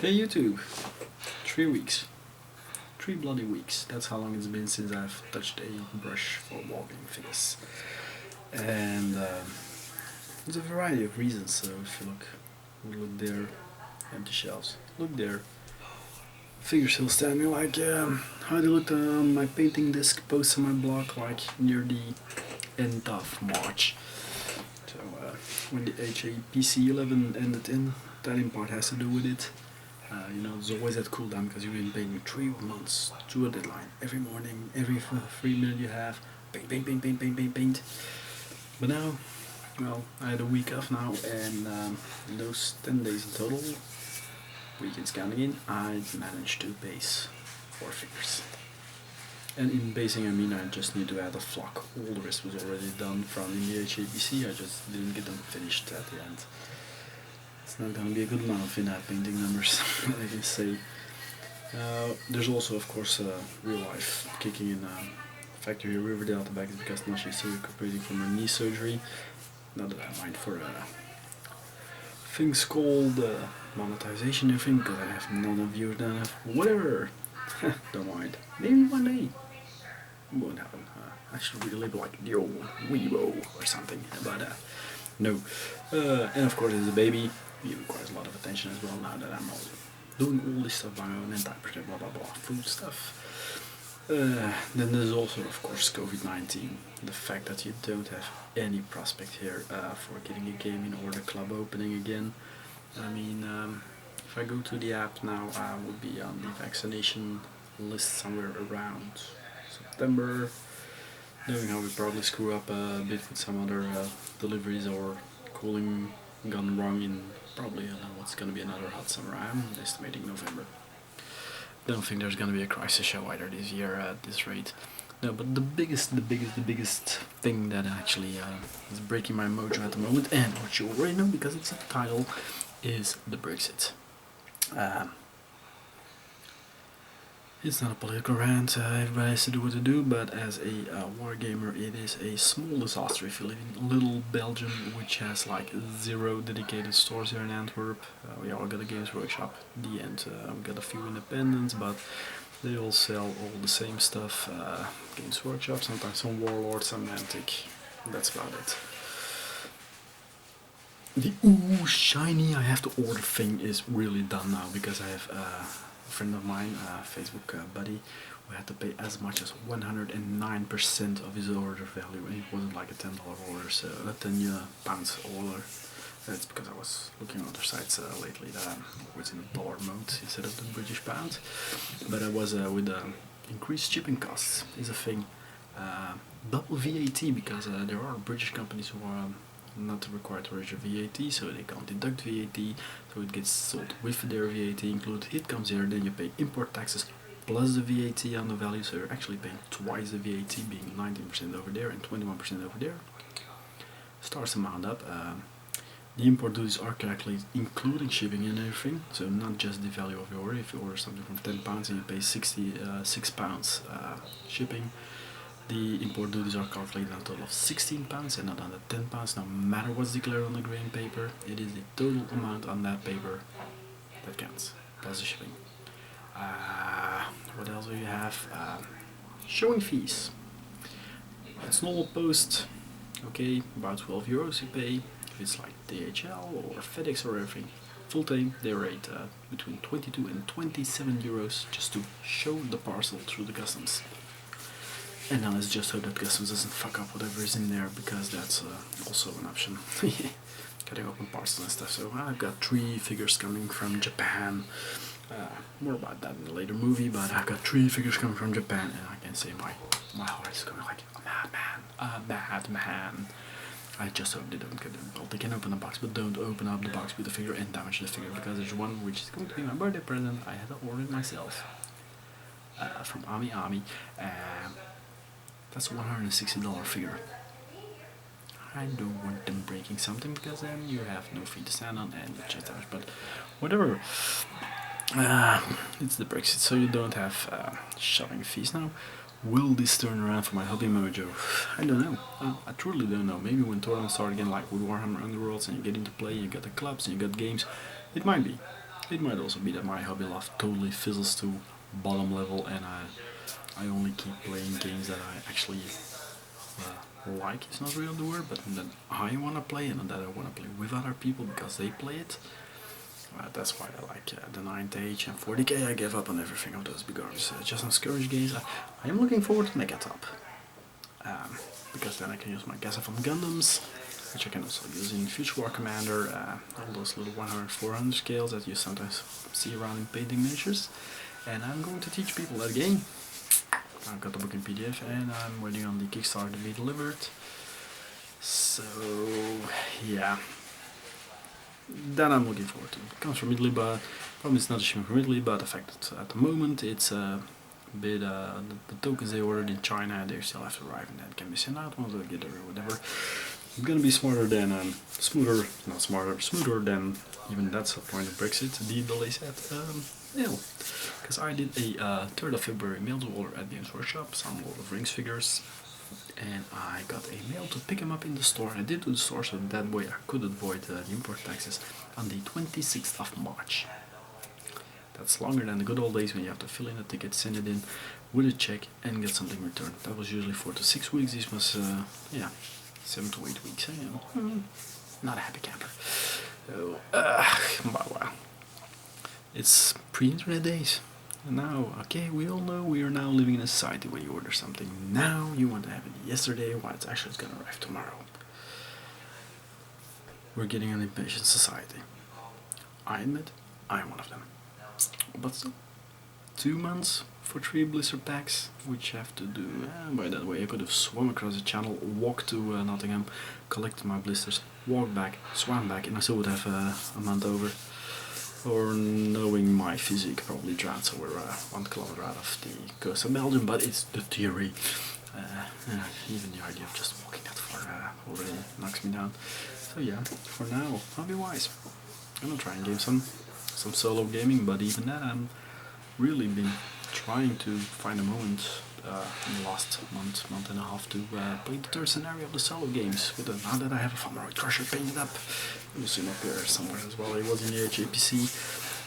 Hey YouTube, 3 weeks. 3 bloody weeks. That's how long it's been since I've touched a brush for walking things. And there's a variety of reasons. So if you look there, empty shelves. Look there, figure still standing. Like how they looked on my painting disc post on my blog, like near the end of March. So when the HAPC 11 ended in, that in part has to do with it. There's always that cool down because you've been painting 3 months to a deadline. Every morning, every 3 minutes you have, paint, paint, paint, paint, paint, paint, paint. But now, well, I had a week off now, and in those 10 days in total, weekends counting in, I managed to base 4 figures. And in basing, I mean I just need to add a flock. All the rest was already done from in the HAPC, I just didn't get them finished at the end. It's not gonna be a good amount of in-app painting numbers, I can say. There's also, of course, real life kicking in. Factor here, Riverdale at the back is because now she's still recuperating from her knee surgery. Not that I mind for things called monetization and everything, because I have not enough viewers than I have. Whatever! Don't mind. Maybe one day. Won't happen. I should read a label like the old Weibo or something, but no. And of course, there's a baby. He requires a lot of attention as well now that I'm all doing all this stuff by my own and diapers and blah blah blah, food stuff. Then there's also, of course, COVID-19. The fact that you don't have any prospect here for getting a game in or the club opening again. I mean, if I go to the app now, I will be on the vaccination list somewhere around September. Knowing how we probably screw up a bit with some other deliveries or cooling gone wrong in probably, I don't know what's going to be another hot summer. I'm estimating November. Don't think there's going to be a crisis show either this year at this rate. No, but the biggest thing that actually is breaking my mojo at the moment, and what you already know because it's a title, is the Brexit. It's not a political rant, everybody has to do what to do, but as a wargamer it is a small disaster if you live in little Belgium, which has like 0 dedicated stores here in Antwerp. We all got a Games Workshop, the end. We got a few independents, but they all sell all the same stuff. Games Workshop, sometimes some Warlord, some Mantic, that's about it. The ooh shiny I have to order thing is really done now because I have a friend of mine, Facebook buddy, who had to pay as much as 109% of his order value, and it wasn't like a $10 order, so £10 order. That's because I was looking on other sites lately that was in the dollar mode instead of the British pound. But I was with increased shipping costs is a thing. Double VAT because there are British companies who are not required to register VAT, so they can't deduct VAT, so it gets sold with their VAT included. It comes here, then you pay import taxes plus the VAT on the value, so you're actually paying twice the VAT, being 19% over there and 21% over there. Starts to mount up. The import duties are calculated including shipping and everything, so not just the value of your order. If you order something from £10 and you pay £66 shipping, the import duties are calculated on a total of £16 and not on the £10, no matter what's declared on the grain paper. It is the total amount on that paper that counts, plus the shipping. What else do you have? Showing fees. It's normal post, okay, about €12 you pay. If it's like DHL or FedEx or everything, full time they rate between 22 and €27 just to show the parcel through the customs. And now let's just hope that customs doesn't fuck up whatever is in there, because that's also an option. Cutting open parcels and stuff. So I've got 3 figures coming from Japan. More about that in a later movie, but I've got 3 figures coming from Japan, and I can say my heart is going like a madman. I just hope they don't get them. Well, they can open the box, but don't open up the box with the figure and damage the figure, because there's one which is going to be my birthday present. I had to order it myself from Ami. That's a $160 figure. I don't want them breaking something, because then you have no feet to stand on and it's just damage, but whatever. It's the Brexit, so you don't have shopping fees now. Will this turn around for my hobby mojo? I don't know. I truly don't know. Maybe when tournaments start again, like with Warhammer Underworlds, and you get into play, you got the clubs and you got games, it might be. It might also be that my hobby love totally fizzles to bottom level and I only keep playing games that I actually like, is not really the word, but that I want to play and that I want to play with other people because they play it. That's why I like the 9th Age and 40k. I gave up on everything of those beginners. Just on Scourge games, I am looking forward to Megatop. Because then I can use my Gasophon Gundams, which I can also use in Future War Commander, all those little 100-400 scales that you sometimes see around in painting miniatures. And I'm going to teach people that game. I've got the book in PDF and I'm waiting on the Kickstarter to be delivered. So, yeah. That I'm looking forward to. It comes from Italy, but probably it's not a shame from Italy, but the fact that at the moment it's a bit, the tokens they ordered in China, they still have to arrive and that can be sent out once they get there or whatever. I'm gonna be smarter than, smoother, not smarter, smoother than, even that's the point of Brexit, the delays at mail. Because I did a 3rd of February mail to order at Games Workshop, some Lord of Rings figures. And I got a mail to pick them up in the store. I did to the store so that way I could avoid the import taxes on the 26th of March. That's longer than the good old days when you have to fill in a ticket, send it in with a check and get something returned. That was usually 4 to 6 weeks. This was, yeah, 7 to 8 weeks. Not a happy camper. So, but well, it's pre-internet days. And now, okay, we all know we are now living in a society where you order something now, you want to have it yesterday, while it's actually going to arrive tomorrow. We're getting an impatient society. I admit, I'm one of them. But still, 2 months for 3 blister packs, which have to do, by that way I could have swum across the channel, walked to Nottingham, collected my blisters, walked back, swam back, and I still would have a month over. Or knowing my physique, probably drowned somewhere 1 kilometer out of the coast of Belgium, but it's the theory. Even the idea of just walking that far already knocks me down. So yeah, for now, hobby-wise, I'm gonna try and game some solo gaming, but even that I'm really been trying to find a moment in the last month and a half to play the 3rd scenario of the solo games. Now that I have a Fumaroid Crusher painted up, it will soon appear somewhere as well. It was in the HAPC,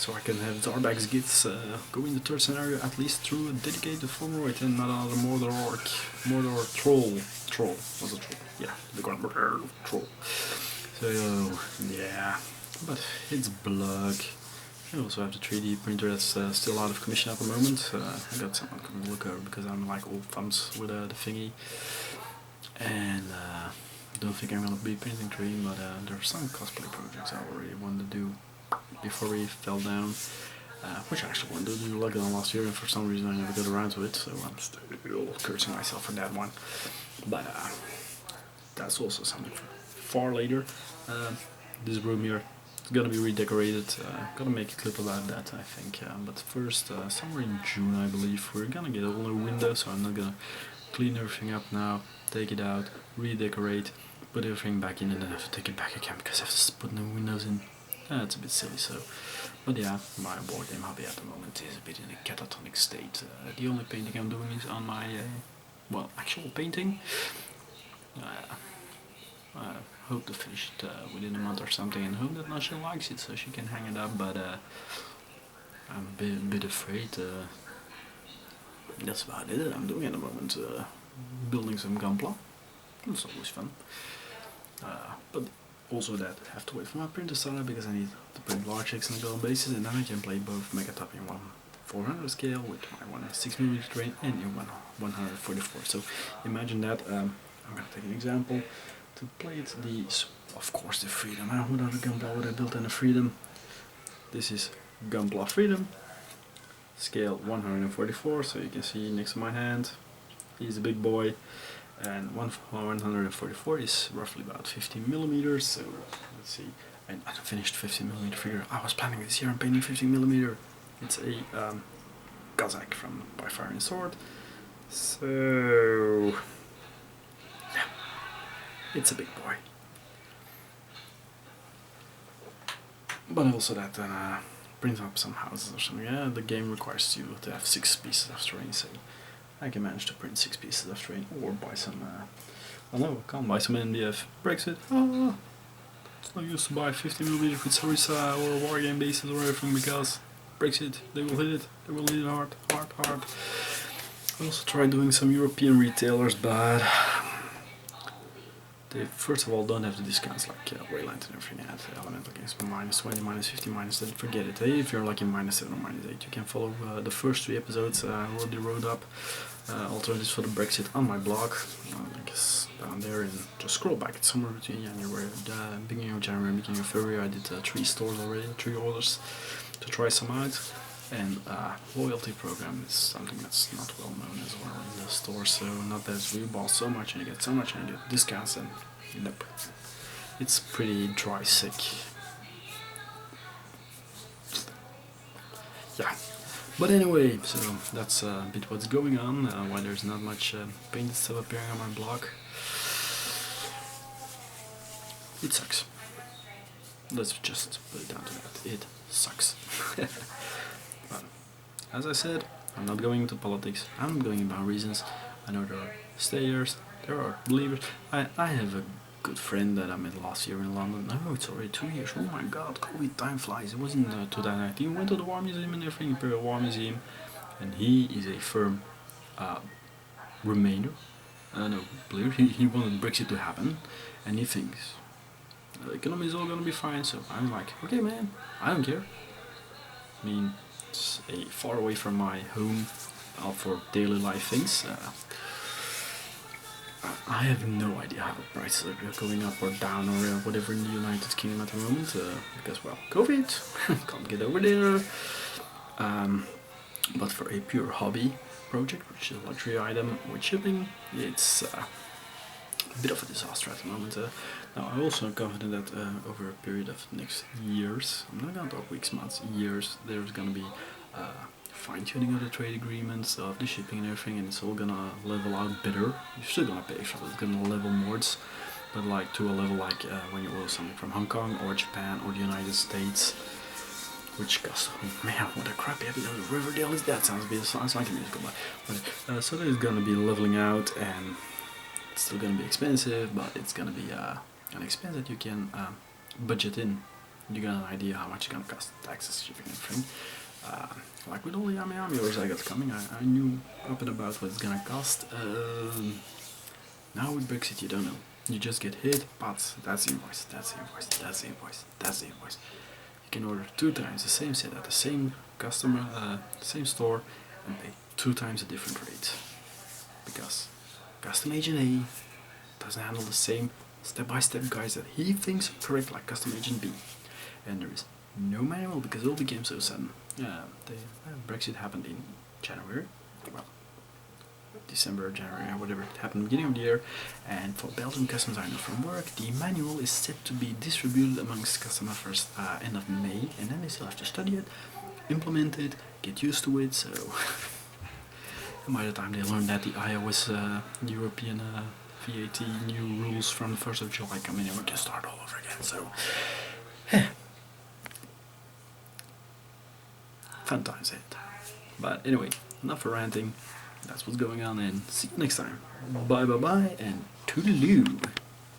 so I can have Zarbag's Gits go in the 3rd scenario at least through a dedicated Fumaroid and not another Mordor Troll. Was a troll? Yeah, the Grand Troll. So yeah, but it's blug. I also have the 3D printer that's still out of commission at the moment. I got someone coming to look over because I'm like old thumbs with the thingy. And I don't think I'm going to be printing 3D, but there are some cosplay projects I already wanted to do before we fell down. Which I actually wanted to do like last year, and for some reason I never got around to it, so I'm still cursing myself for that one. But that's also something for far later. This room here, it's gonna be redecorated. Gonna make a clip about that, I think. But first, somewhere in June, I believe, we're gonna get all new windows. So I'm not gonna clean everything up now, take it out, redecorate, put everything back in, and then have to take it back again because I have to put new windows in. It's a bit silly. So, but yeah, my board game hobby at the moment is a bit in a catatonic state. The only painting I'm doing is on my well, actual painting. I hope to finish it within a month or something, and hope that Nasha likes it so she can hang it up, but I'm a bit afraid. That's about it I'm doing at the moment. Building some Gunpla. It's always fun. But also that I have to wait for my printer to start up because I need to print large X on a global basis, and then I can play both Megatop in 1/400 scale with my 106mm terrain and in 144. So imagine that. I'm going to take an example. To play it, of course the Freedom. What other Gunpla would I build in a Freedom? This is Gunpla Freedom, scale 144, so you can see next to my hand, he's a big boy, and 144 is roughly about 15 millimeters. So let's see, and I finished 15mm figure. I was planning this year on painting 15mm. It's a Kazakh from By Fire and Sword. So it's a big boy. But also that brings up some houses or something. Yeah, the game requires you to have 6 pieces of terrain, so I can manage to print 6 pieces of terrain or buy some, oh no, I can't buy some NBF. Brexit. It's not used to buy 50mm with Società or wargame bases or everything because Brexit, they will hit it. They will hit it hard, hard, hard. I also tried doing some European retailers, but they first of all don't have the discounts like Wayland and everything at Elemental Games, -20, -50, -30, forget it. Hey, if you're like in -7 or -8, you can follow the first 3 episodes I already wrote up. Alternatives for the Brexit on my blog. I guess down there, and just scroll back. It's somewhere between January, beginning of January, beginning of February. I did 3 stores already, 3 orders to try some out. And loyalty program is something that's not well known as well in the store. So not that you bought so much and you get so much and you get discounts, and nope, it's pretty dry, sick. Yeah. But anyway, so that's a bit what's going on, why there's not much painted stuff appearing on my blog. It sucks. Let's just put it down to that. It sucks. But as I said, I'm not going into politics. I'm going about reasons. I know there are stayers, there are believers. I have a good friend that I met last year in London. Oh, it's already 2 years. Oh my god, COVID, time flies. It was in 2019. We went to the War Museum and everything, Imperial War Museum. And he is a firm Remainer. No, believer. He wanted Brexit to happen. And he thinks the economy is all gonna be fine. So I'm like, okay man, I don't care. I mean, it's far away from my home for daily life things. I have no idea how the prices are going up or down or whatever in the United Kingdom at the moment, because, well, COVID, can't get over there. But for a pure hobby project, which is a luxury item with shipping, it's a bit of a disaster at the moment. Now, I'm also confident that over a period of next years, I'm not going to talk weeks, months, years, there's going to be fine-tuning of the trade agreements, of the shipping and everything, and it's all gonna level out better. You're still gonna pay for it, it's gonna level more, but like to a level like when you order something from Hong Kong or Japan or the United States, which costs, oh man, what a crappy episode of Riverdale is that? Sounds like a musical, but so there's gonna be leveling out, and it's still gonna be expensive, but it's gonna be an expense that you can budget in. You got an idea how much it's gonna cost, taxes, shipping, and everything. Like with all the Yami orders I got coming, I knew up and about what it's gonna cost. Now with Brexit you don't know. You just get hit, but that's the invoice, that's the invoice, that's the invoice, that's the invoice. You can order 2 times the same set at the same customer, same store, and pay 2 times a different rate. Because custom agent A doesn't handle the same step-by-step guides that he thinks are correct like custom agent B. And there is no manual because it all became so sudden. Brexit happened in January, well, December, January, or whatever. It happened beginning of the year, and for Belgium customs I know from work, the manual is set to be distributed amongst customers first end of May, and then they still have to study it, implement it, get used to it. So by the time they learn that the iOS European VAT new rules from the 1st of July come in, and we can start all over again. So fun times ahead. But anyway, enough for ranting. That's what's going on, and see you next time. Bye bye bye, and toodaloo.